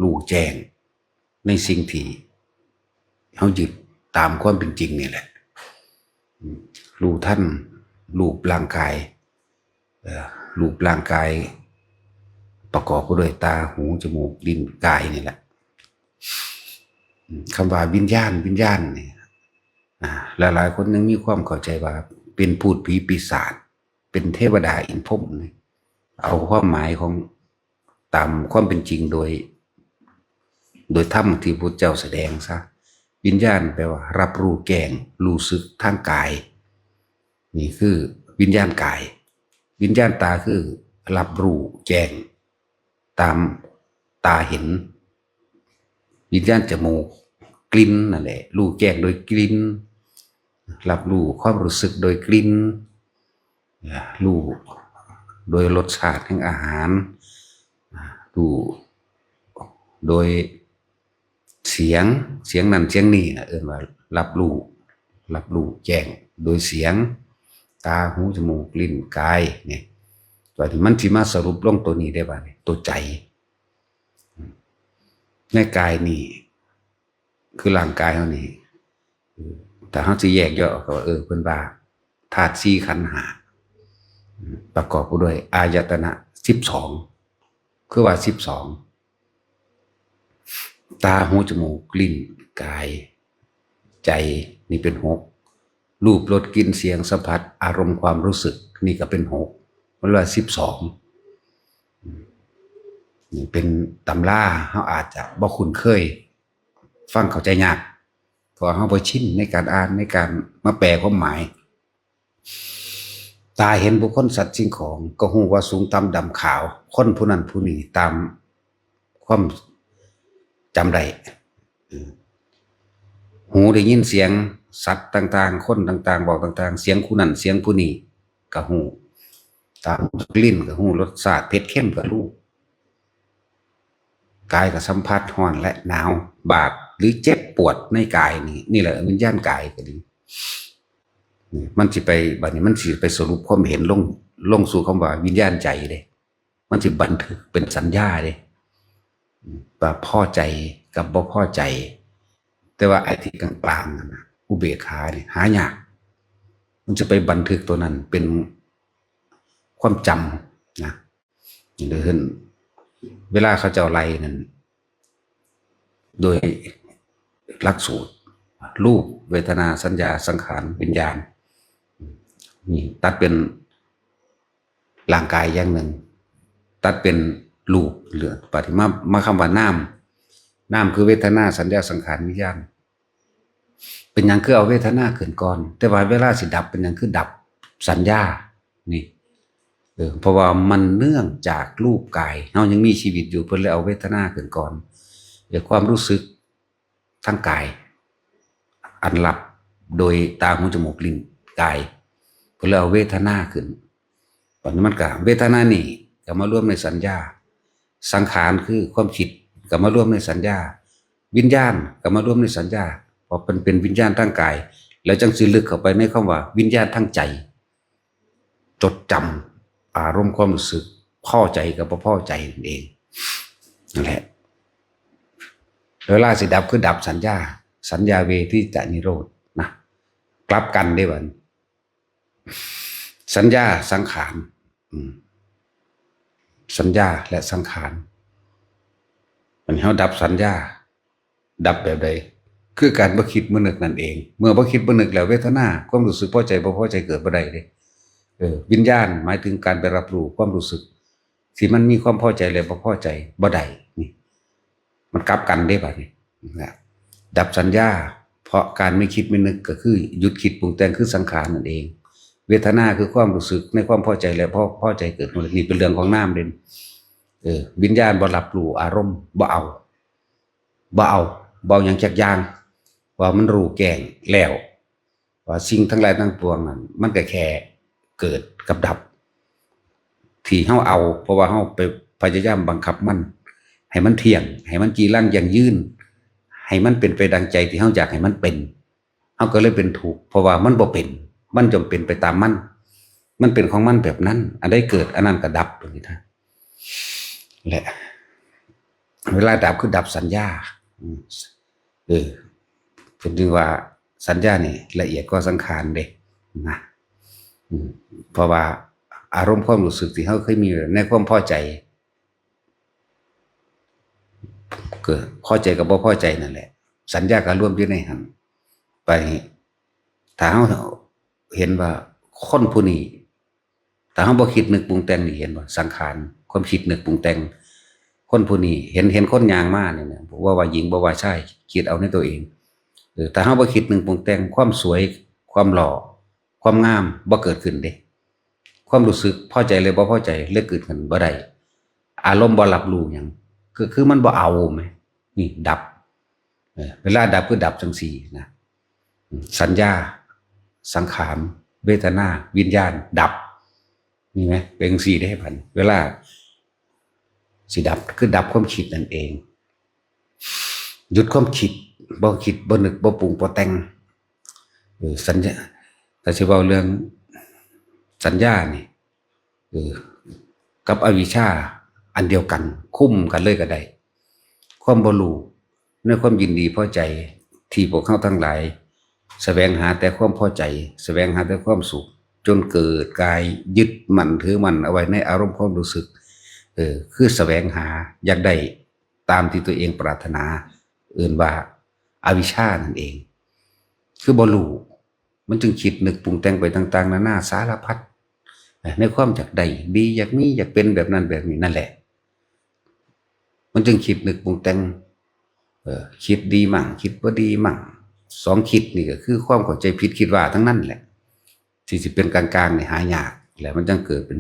รู้แจ้งในสิ่งที่เขายึดตามความเป็นจริงนี่แหละรู้ท่านรูปร่างกายรูปร่างกายประกอบไปด้วยตาหูจมูกลิ้นกายนี่แหละคำว่าวิญญาณเนี่ยหลายๆคนยังมีความเข้าใจว่าเป็นพูดผีปีศาจเป็นเทวดาอินพรหมเอาความหมายของตามความเป็นจริงโดยธรรมที่พุทธเจ้าแสดงซะวิญญาณแปลว่ารับรู้แก่งรู้สึกทางกายนี่คือวิญญาณกายวิญญาณตาคือรับรู้แจ้งตามตาเห็นวิญญาณจมูกกลิ่นนั่นแหละรู้แจ้งโดยกลิ่นรับรู้ความรู้สึกโดยกลิ่นรู้โดยรสชาติแห่งอาหารรู้โดยเสียงนั้นเสียงนี้ว่ารับรู้แจ้งโดยเสียงตาหูจมูกลิ้นกายเนี่ยตัวที่มันที่มาสรุปลงตัวนี้ได้ป่ะตัวใจในกายนี่คือร่างกายเขานี่แต่เขาจะแยกย่อก็เพิ่นว่าธาตุสี่ขันธ์ห้าประกอบด้วยอายตนะ12คือว่า12ตาหูจมูกลิ้นกายใจนี่เป็น6รูปรสกลิ่นเสียงสัมผัสอารมณ์ความรู้สึกนี่ก็เป็น6มันว่า12นี่เป็นตำราเขาอาจจะบ่คุ้นเคยฟังเข้าใจยากเพราะเขาบ่ชินในการอ่านในการมาแปลความหมายตาเห็นบุคคลสัตว์สิ่งของก็ฮู้ว่าสูงต่ำดำขาวคนผู้นั้นผู้นี้ตามความจำได้หูได้ยินเสียงสัตว์ต่างๆคนต่างๆบอกต่างๆเสียงผู้นั้นเสียงผู้นี้ก็ฮู้ตามลิ้นก็ฮู้รสชาติเผ็ดเข้มก็รู้กายก็สัมผัสร้อนและหนาวบาดหรือเจ็บปวดในกายนี่แหละวิญญาณกายก็ดีมันสิไปบัดนี้มันสิไปสรุปความเห็นลงสู่คำว่าวิญญาณใจเลยมันสิบันทึกเป็นสัญญาเลยว่าพอใจกับบ่พอใจแต่ว่าไอ้ที่กลางๆนะอุเบกขาเนี่ยหายากมันจะไปบันทึกตัวนั้นเป็นความจำนะเดินเวลาเขาจะไล่นั่นโดยหลักสูตรรูปเวทนาสัญญาสังขารวิญญาณนี่ตัดเป็นร่างกายอย่างหนึ่งตัดเป็นรูปเหลือปฏิมาคำว่านามคือเวทนาสัญญาสังขารวิญญาณเป็นอย่างคือเอาเวทนาขึ้นก่อนแต่ว่าเวลาสิดับเป็นอย่างคือดับสัญญานี่เพราะว่ามันเนื่องจากรูปกายเรายังมีชีวิตอยู่เพิ่นเลยเอาเวทนาขึ้นก่อนเดี๋ยวความรู้สึกทั้งกายอันหลับโดยตาหูจมูกลิ้นกายเพิ่นเลยเอาเวทนาขึ้นตอนนี้มันก็เวทนานี่ก็มาร่วมในสัญญาสังขารคือความคิดก็มาร่วมในสัญญาวิญญาณก็มาร่วมในสัญญาพอเป็นวิญญาณทั้งกายแล้วจังสิลึกเข้าไปในคำว่าวิญญาณทั้งใจจดจำอารมณ์ความรู้สึกพอใจกับบ่พอใจนั่นเองนั่นแหละเวลาสิดับคือดับสัญญาเวทิจะนิโรธนะกลับกันได้บัดสัญญาสังขารสัญญาและสังขารมันเขาดับสัญญาดับแบบใดคือการบ่คิดบ่นึกนั่นเองเมื่อบ่คิดบ่นึกแล้วเวทนาความรู้สึกพอใจบ่พอใจเกิดบ่ได้เด้วิญญาณหมายถึงการไปรับรู้ความรู้สึกที่มันมีความพอใจและบ่พอใจบ่ได้นี่มันกลับกันได้บัดนี้นะดับสัญญาเพราะการไม่คิดไม่นึกก็คือหยุดคิดปรุงแต่งคือสังขารนั่นเองเวทนาคือความรู้สึกในความพอใจและพอใจเกิดนี่เป็นเรื่องของนามเด่นวิญญาณบ่รับรู้อารมณ์บ่เอาอย่างจักอย่างว่ามันรู้แก่งแล้วว่าสิ่งทั้งหลายทั้งปวงนั้นมันก็แค่เกิดกับดับที่เฮาเอาเพราะว่าเฮาไปพยายามบังคับมันให้มันเที่ยงให้มันจีรังยั่งยืนให้มันเป็นไปดังใจที่เฮาอยากให้มันเป็นเฮาก็เลยเป็นทุกข์เพราะว่ามันบ่เป็นมันจำเป็นไปตามมันเป็นของมันแบบนั้นอันใดเกิดอันนั้นก็ดับตรงนี้นะแหละ เวลาดับคือดับสัญญาเออเป็นถึงว่าสัญญานี่ละเอียดก็สังขารเด้นะเพราะว่าอารมณ์ความรู้สึกที่เขาเคยมีในความพอใจเกิดพอใจกับบ่พอใจนั่นแหละสัญญาการร่วมอยู่ในหันไปถ้าเขาเห็นว่าคนผู้นี้ถ้าเขาบ่คิดนึกปรุงแต่งนี่เห็นว่าสังขารความคิดนึกปรุงแต่งคนผู้นี้เห็นคนยางมาเนี่ยบอกว่าหญิงบอกว่าชายคิดเอาในตัวเองแต่เขาบ่คิดนึกปรุงแต่งความสวยความหล่อความงามบ่เกิดขึ้นเด้ความรู้สึกพอใจเลยบ่พอใจเลยเกิดขึ้นบ่ได้อารมณ์บ่รับรู้หยังคือมันบ่เอาไหมนี่ดับเวลาดับคือดับจังสี่นะสัญญาสังขารเวทนาวิญญาณดับนี่ไหมเป็นสี่ได้พันเวลาสิดับคือดับความคิดนั่นเองหยุดความคิดบ่คิดบ่นึกบ่ปรุงบ่แต่งสัญญาแต่สิเว้าเรื่องสัญญานี่กับอวิชชาอันเดียวกันคุ้มกันเลยก็ได้ความบ่รู้ในความยินดีพอใจที่พวกเขาทั้งหลายแสวงหาแต่ความพอใจแสวงหาแต่ความสุขจนเกิดกายยึดมั่นถือมั่นเอาไว้ในอารมณ์ความรู้สึกคือแสวงหาอยากได้ตามที่ตัวเองปรารถนาว่าอวิชชานั่นเองคือบ่รู้มันจึงคิดนึกปรุงแต่งไปต่างๆนานาสารพัดในความอยากได้ดีอยากมีอยากเป็นแบบนั้นแบบนี้นั่นแหละมันจึงคิดนึกปรุงแต่งคิดดีมั่งคิดว่าดีมั่งสองคิดนี่ก็คือความเข้าใจผิดคิดว่าทั้งนั้นแหละที่สิเป็นกลางๆเนี่ยหายากแล้วมันจึงเกิดเ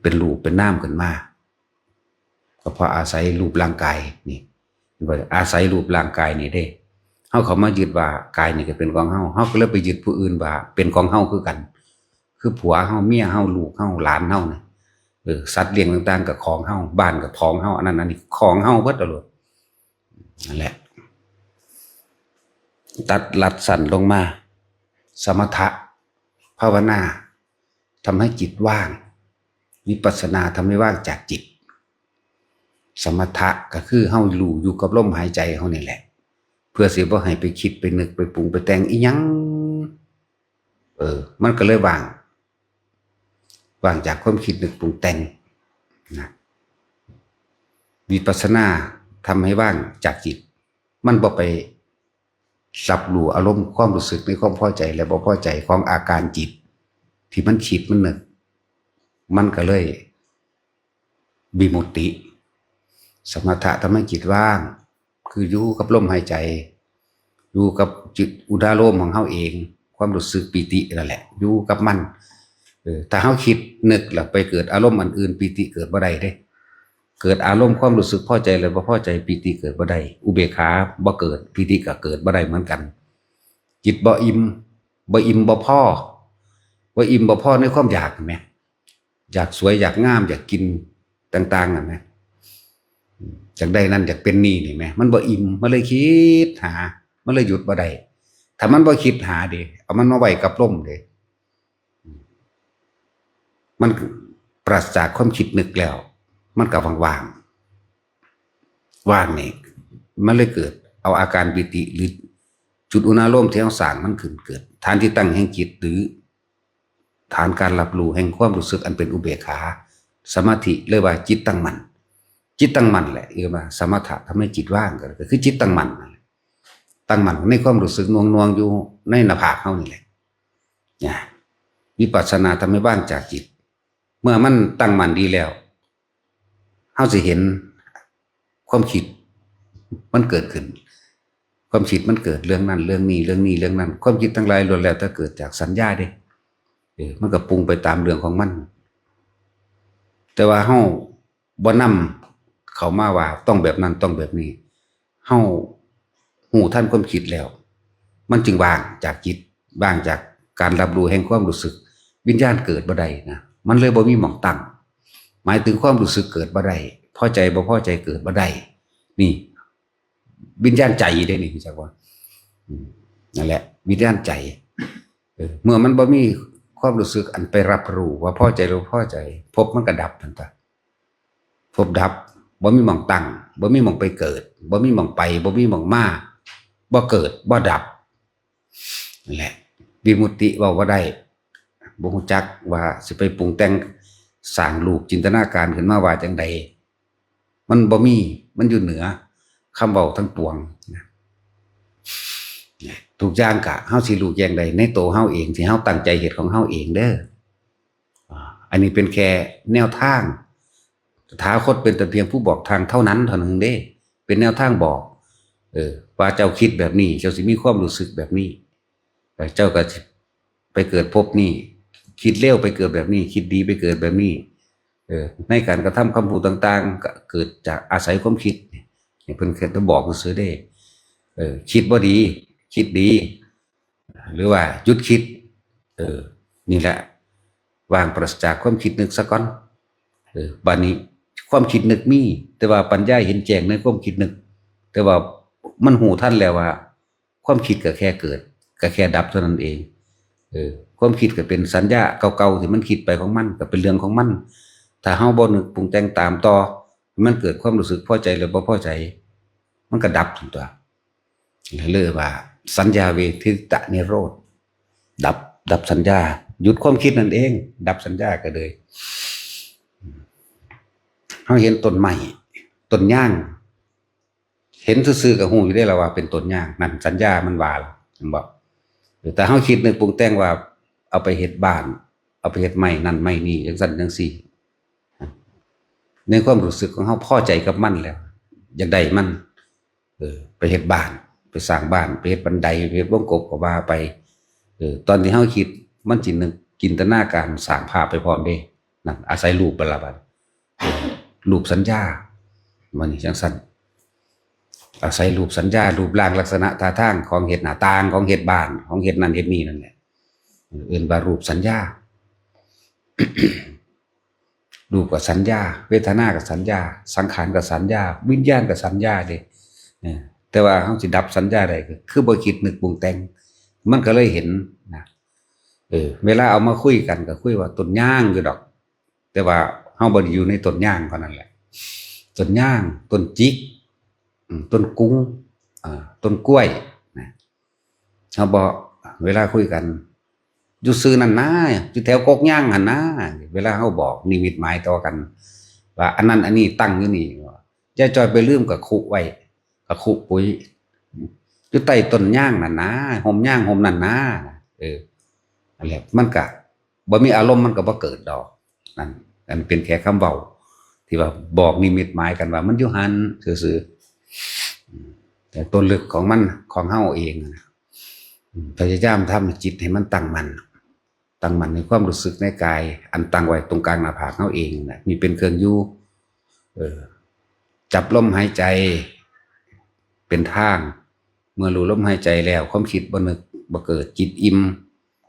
ป็นรูปเป็นน้ำขึ้นมาก็เพราะอาศัยรูปร่างกายนี่อาศัยรูปร่างกายนี่ได้เขามายึดว่ากายนี่ก็เป็นของเขาก็เลยไปยึดผู้อื่นว่าเป็นของเขาคือกันคือผัวเขาเมียเขาลูกเขาหลานเขาเนี่ยสัตว์เลี้ยงต่างๆกับของเขาบ้านกับของเขาอันนั้นอันนี้ของเขาเบิดตลอดนั่นแหละตัดลัดสั่นลงมาสมถะภาวนาทำให้จิตว่างวิปัสสนาทำให้ว่างจากจิตสมถะก็คือเฮาอยู่กับลมหายใจเฮานี่แหละเพื่อสิบ่ให้ไปคิดไปนึกไปปรุงไปแต่งอีหยังมันก็เลยว่างจากความคิดนึกปรุงแต่งนะวิปัสสนาทำให้ว่างจากจิตมันบ่ไปสับหลู่อารมณ์ความรู้สึกในความพอใจและบ่พอใจของอาการจิตที่มันคิดมันนึกมันก็เลยวิมุตติสมถะทำให้จิตว่างคืออยู่กับลมหายใจอยู่กับจิตอุดาโลมของเฮาเองความรู้สึกปิตินั่นแหละอยู่กับมันถ้าเฮาคิดนึกแล้วไปเกิดอารมณ์อันอื่นปิติเกิดบ่ได้เด้เกิดอารมณ์ความรู้สึกพอใจหรือบ่พอใจปิติเกิดบ่ได้อุเบกขาบ่เกิดปิติก็เกิดบ่ได้เหมือนกันจิตบ่อิ่มบ่พอในความอยากเห็นไหมอยากสวยอยากงามอยากกินต่างๆนั่นไหมอยากได้นั่นอยากเป็นนี่นี่ไหมมันบ่อิ่มมันเลยคิดหามันเลยหยุดบ่ได้ถ้ามันบ่คิดหาดิเอามันมาไว้กับลมเด้มันปราศจากความคิดนึกแล้วมันก็ว่างนี่มันเลยเกิดเอาอาการปิติหรือจุดอุณาโลมที่เราสร้างมันขึ้นเกิดฐานที่ตั้งแห่งจิตหรือฐานการรับรู้แห่งความรู้สึกอันเป็นอุเบกขาสมาธิเรียกว่าจิตตั้งมั่นแหละว่าสมถะทำให้จิตว่างก็คือจิตตั้งมั่นในความรู้สึกนวงอยู่ในหน้าผากเฮานี่แหละเนี่ยวิปัสสนาทำให้ว่างจากจิตเมื่อมันตั้งมั่นดีแล้วเฮาสิเห็นความคิดมันเกิดขึ้นความคิดมันเกิดเรื่องนั้นเรื่องนี้เรื่องนั้นความคิดทั้งหลายล้วนแล้วแต่เกิดจากสัญญาเด้มันก็ปรุงไปตามเรื่องของมันแต่ว่าเฮาบ่นำเข้ามาว่าต้องแบบนั้นต้องแบบนี้เฮาหูท่านความคิดแล้วมันจึงว่างจากจิตว่างจากการรับรู้แห่งความรู้สึกวิญญาณเกิดบ่ได้นะมันเลยบ่มีหม่องตั้งหมายถึงความรู้สึกเกิดบ่ได้พอใจบ่พอใจเกิดบ่ได้นี่วิญญาณใจได้นี่จักว่านั่นแหละวิญญาณใจเมื่อมันบ่มีความรู้สึกอันไปรับรู้ว่าพอใจหรือพอใจพบมันก็ดับทันทีพบดับ บ่มีหม่องตั้งบ่มีหม่องไปเกิดบ่มีหม่องไปบ่มีหม่องมาบ่เกิดบ่ดับนั่นแหละวิมุตติเว้าบ่ได้บ่ฮู้จักว่าสิไปปรุงแต่งสร้างรูปจินตนาการขึ้นมาว่าจังใดมันบ่มีมันอยู่เหนือคำเว้าทั้งปวงทุกอย่างกะเฮาสิรู้แจ้งได้ในตัวเฮาเองที่เฮาตั้งใจเฮ็ดของเฮาเองเด้ออันนี้เป็นแค่แนวทางตถาคตเป็นแต่เพียงผู้บอกทางเท่านั้นเท่านั้นเด้เป็นแนวทางบอกว่าเจ้าคิดแบบนี้เจ้าสิมีความรู้สึกแบบนี้แต่เจ้าก็ไปเกิดภพนี้คิดเลวไปเกิดแบบนี้คิดดีไปเกิดแบบนี้ในการกระทำคำพูดต่างๆก็เกิดจากอาศัยความคิดนี่เพิ่นเคยจะบอกซื่อเด้คิดบ่ดีคิดดีหรือว่าหยุดคิดนี่แหละวางปราศจากความคิดนึกซะก่อนบัดนี้ความคิดนึกมีแต่ว่าปัญญาเห็นแจ้งในความคิดนึกแต่ว่ามันหูทันแล้วว่าความคิดก็แค่เกิดก็แค่ดับเท่านั้นเองความคิดก็เป็นสัญญาเก่าๆที่มันคิดไปของมันก็เป็นเรื่องของมันถ้าเฮาบ่นึกปรุงแต่งตามต่อมันเกิดความรู้สึกพอใจหรือบ่พอใจมันก็ดับตัวเลยว่าสัญญาเวทิตะนิโรธดับสัญญาหยุดความคิดนั่นเองดับสัญญาก็เลยเฮาเห็นต้นไม้ต้นย่างเห็นซื่อๆก็ฮู้อยู่ได้แล้วว่าเป็นต้นย่างนั่นสัญญามันว่าล่ะเห็นบ่แต่เฮาคิดนึกปรุงแต่งว่าเอาไปเฮ็ดบ้านเอาไปเฮ็ดไม้นั่นไม้นี่จังซั่นจังซี่ในความรู้สึกของเฮาพอใจกับมันแล้วอยากได้มันไปเฮ็ดบ้านไปสร้างบ้านไปเฮ็ดบันไดไปเฮ็ดวงกบก็ว่าไปตอนที่เฮาคิดมันจินึกจินตนาการสร้างภาพไปพร้อมเด้นั่นอาศัยรูปบละบัดรูปสัญญามันนี่จังซั่นอาศัยรูปสัญญารูปร่างลักษณะท่าทางของเฮ็ดหน้าต่างของเฮ็ดบ้านของเฮ็ดนั่นเฮ็ดนี่นั่นแหละเอิ้นว่ารูปสัญญา รูปกับสัญญาเวทนากับสัญญาสังขารกับสัญญาวิญญาณกับสัญญาเด้แต่ว่าเฮาสิดับสัญญาได้คือบ่คิดนึกปรุงแต่งมันก็เลยเห็นนะเวลาเอามาคุยกันก็คุยว่าต้นย่างอยู่ดอกแต่ว่าเฮาบ่ได้อยู่ในต้นย่างเท่านั้นแหละต้นย่างต้นจิกต้นกุ้งต้นกล้วยนะเฮาบ่เวลาคุยกันอยู่ซื่อนั่นนะอยู่แถวกกย่างหั่นนะเวลาเฮาบอกนิมิตหมายต่อกันว่าอันนั้นอันนี้ตั้งอยู่นี่อย่าจอยไปลืมกับคุไว้กับคุปุ๋ยอยู่ใต้ต้นย่างนั่นนะห่มย่างห่มนั่นนะนั่นแหละมันก็บ่มีอารมณ์มันก็บ่เกิดดอกนั่นเป็นแค่คำเว้าที่ว่าบอกนิมิตหมายกันว่ามันอยู่หันซื่อๆแต่ต้นลึกของมันของเฮาเองพยายามทำจิตให้มันตั้งมั่นในความรู้สึกในกายอันตั้งไว้ตรงกลางหน้าผากเฮาเองนะมีเป็นเครื่องอยู่จับลมหายใจเป็นทางเมื่อรู้ลมหายใจแล้วความคิดบ่นึกบ่เกิดจิตอิ่ม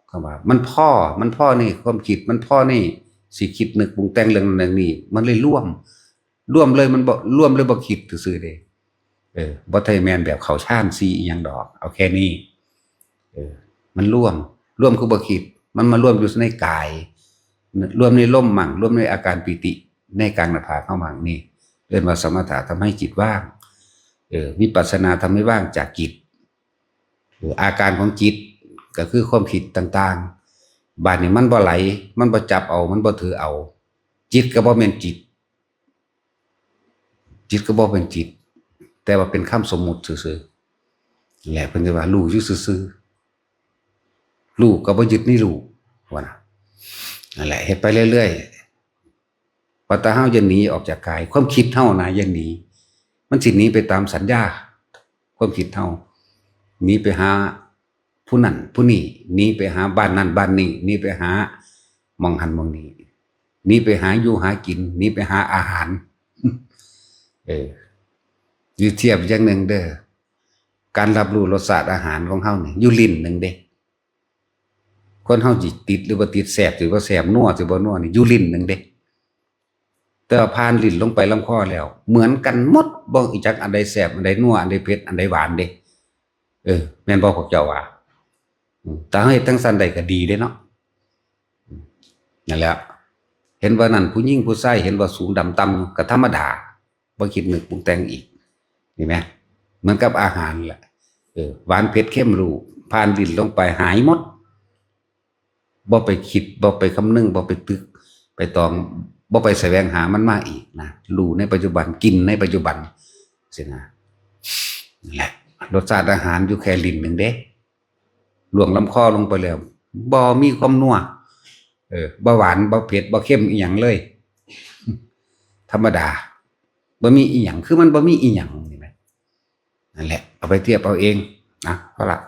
คำว่ามันพ่อนี่ความคิดมันพ่อนี่สิคิดนึกปรุงแต่งเรื่องนั้นนี้มันเลยร่วมเลยมันบ่ร่วมเลยบ่คิดซื่อๆเด้บ่ได้แม่นแบบเข้าฌาน4อีหยังดอกเอาแค่นี้มันร่วมคือบ่คิดมันมาร่วมอยู่ในกายร่วมในลมมั่งร่วมในอาการปิติในกลางหน้าผากเฮามั่งนี่เรียกว่าสมถะทำให้จิตว่างวิปัสสนาทำให้ว่างจากจิตอาการของจิตก็คือความคิดต่างๆบาดนี้มันบ่ไหลมันบ่จับเอามันบ่ถือเอาจิตก็บ่แม่นจิตก็บ่เป็นจิตแต่ว่าเป็นคำสมมุติซื่อๆแหละเพิ่นสิว่ารู้อยู่ซื่อๆรู้ก็บ่ยึดในรู้ว่านั่นแหละเฮ็ดไปเรื่อยๆว่าถ้าเฮาจะหนีออกจากกายความคิดเฮานะอย่าหนีมันสิหนีไปตามสัญญาความคิดเฮาหนีไปหาผู้นั้นผู้นี้หนีไปหาบ้านนั้นบ้านนี้หนีไปหาหม้องหันหม้องนี้หนีไปหาอยู่หากินหนีไปหาอาหารอยู่เทียบอย่างหนึ่งเด้อการรับรู้รสชาติอาหารของเฮานี่อยู่ลิ้นหนึ่งเด้คนเฮาสิติดหรือบ่ติดแซ่บหรือบ่แซ่บนัวหรือบ่นัวนี่อยู่ลิ้นหนึ่งเด้แต่ผ่านลิ้นลงไปลำคอแล้วเหมือนกันหมดบ่อีจักอันใดแซ่บอันใดนัวอันใดเผ็ดอันใดหวานเด้แม่นบ่พวกเจ้าว่าแต่เฮ็ดจังซั่นได้ก็ดีเด้เนาะนั่นแหละเห็นว่านั่นผู้หญิงผู้ชายเห็นว่าสูงดำต่ำก็ธรรมดา บ่คิดนึกปรุงแต่งอีกเห็นไหมเหมือนกับอาหารแหละหวานเผ็ดเข้มรู้ผ่านลิ้นลงไปหายหมดบ่ไปคิดบ่ไปคำนึงบ่ไปตึกไปตองบ่ไปแสวงหามันมาอีกนะรู้ในปัจจุบันกินในปัจจุบันสินะนั่นแหละรสชาติอาหารอยู่แค่ลิ้นหนึ่งเด้ล่วงลำคอลงไปแล้วบ่มีความนัวบ่หวานบ่เผ็ดบ่เข้มอีหยังเลยธรรมดาบ่มีอีหยังคือมันบ่มีอีหยังนี่แหละนั่นแหละเอาไปเทียบเอาเองนะเพราะละ